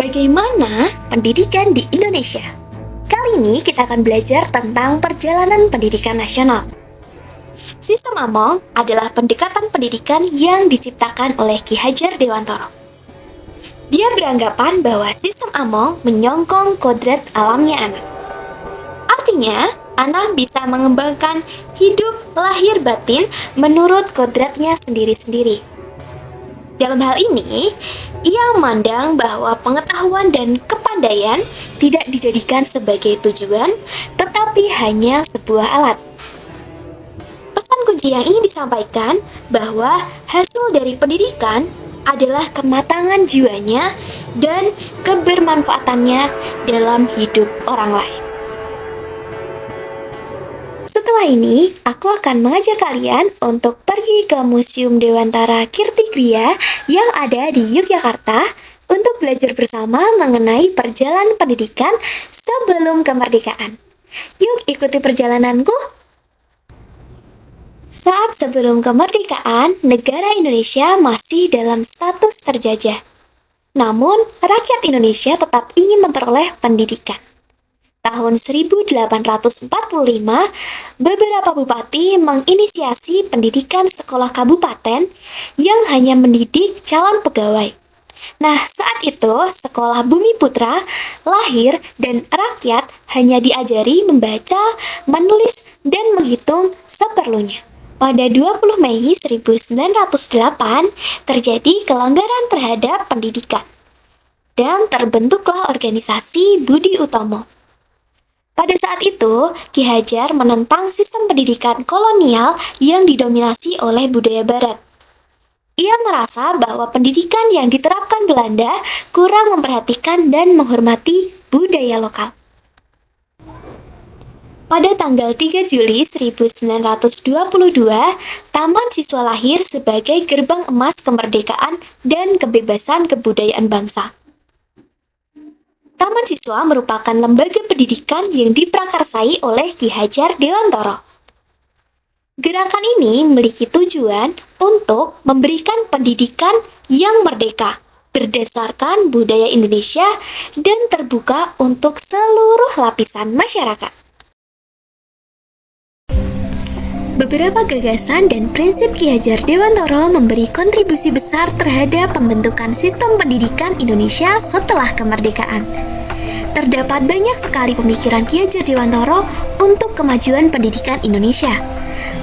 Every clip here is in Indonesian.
Bagaimana pendidikan di Indonesia? Kali ini kita akan belajar tentang perjalanan pendidikan nasional. Sistem Among adalah pendekatan pendidikan yang diciptakan oleh Ki Hajar Dewantara. Dia beranggapan bahwa sistem Among menyongkong kodrat alamnya anak. Artinya, anak bisa mengembangkan hidup lahir batin menurut kodratnya sendiri-sendiri. Dalam hal ini, ia memandang bahwa pengetahuan dan kepandaian tidak dijadikan sebagai tujuan, tetapi hanya sebuah alat. Pesan kunci yang ingin disampaikan bahwa hasil dari pendidikan adalah kematangan jiwanya dan kebermanfaatannya dalam hidup orang lain. Setelah ini, aku akan mengajak kalian untuk pergi ke Museum Dewantara Kirtigriya yang ada di Yogyakarta untuk belajar bersama mengenai perjalanan pendidikan sebelum kemerdekaan. Yuk ikuti perjalananku! Saat sebelum kemerdekaan, negara Indonesia masih dalam status terjajah. Namun, rakyat Indonesia tetap ingin memperoleh pendidikan. Tahun 1845, beberapa bupati menginisiasi pendidikan sekolah kabupaten yang hanya mendidik calon pegawai. Nah, saat itu sekolah Bumi Putra lahir dan rakyat hanya diajari membaca, menulis, dan menghitung seperlunya. Pada 20 Mei 1908, terjadi kelanggaran terhadap pendidikan. Dan terbentuklah organisasi Budi Utomo. Pada saat itu, Ki Hajar menentang sistem pendidikan kolonial yang didominasi oleh budaya barat. Ia merasa bahwa pendidikan yang diterapkan Belanda kurang memperhatikan dan menghormati budaya lokal. Pada tanggal 3 Juli 1922, Taman Siswa lahir sebagai gerbang emas kemerdekaan dan kebebasan kebudayaan bangsa. Taman Siswa merupakan lembaga pendidikan yang diprakarsai oleh Ki Hajar Dewantara. Gerakan ini memiliki tujuan untuk memberikan pendidikan yang merdeka, berdasarkan budaya Indonesia dan terbuka untuk seluruh lapisan masyarakat. Beberapa gagasan dan prinsip Ki Hajar Dewantara memberi kontribusi besar terhadap pembentukan sistem pendidikan Indonesia setelah kemerdekaan. Terdapat banyak sekali pemikiran Ki Hajar Dewantara untuk kemajuan pendidikan Indonesia.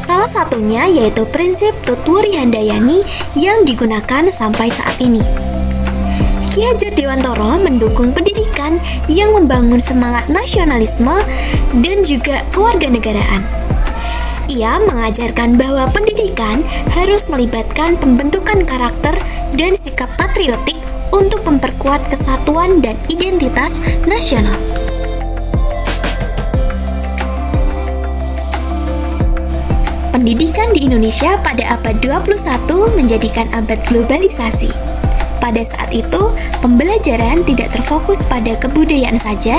Salah satunya yaitu prinsip Tutwuri Handayani yang digunakan sampai saat ini. Ki Hajar Dewantara mendukung pendidikan yang membangun semangat nasionalisme dan juga kewarganegaraan. Ia mengajarkan bahwa pendidikan harus melibatkan pembentukan karakter dan sikap patriotik untuk memperkuat kesatuan dan identitas nasional. Pendidikan di Indonesia pada abad 21 menjadikan abad globalisasi. Pada saat itu, pembelajaran tidak terfokus pada kebudayaan saja,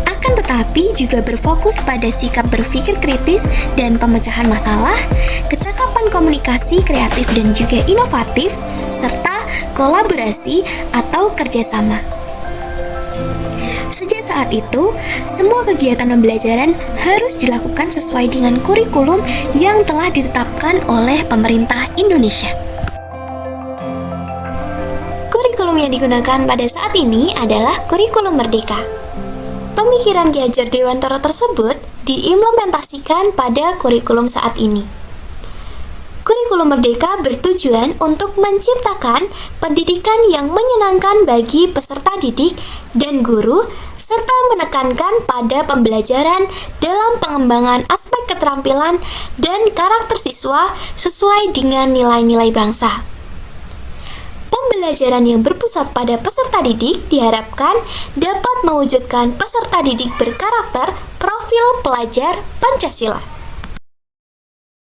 akan tetapi juga berfokus pada sikap berpikir kritis dan pemecahan masalah, kecakapan komunikasi kreatif dan juga inovatif, serta kolaborasi atau kerjasama. Sejak saat itu, semua kegiatan pembelajaran harus dilakukan sesuai dengan kurikulum yang telah ditetapkan oleh pemerintah Indonesia. Kurikulum yang digunakan pada saat ini adalah kurikulum merdeka. Pemikiran Ki Hajar Dewantara tersebut diimplementasikan pada kurikulum saat ini. Kurikulum merdeka bertujuan untuk menciptakan pendidikan yang menyenangkan bagi peserta didik dan guru, serta menekankan pada pembelajaran dalam pengembangan aspek keterampilan dan karakter siswa sesuai dengan nilai-nilai bangsa. Pembelajaran yang berpusat pada peserta didik diharapkan dapat mewujudkan peserta didik berkarakter profil pelajar Pancasila.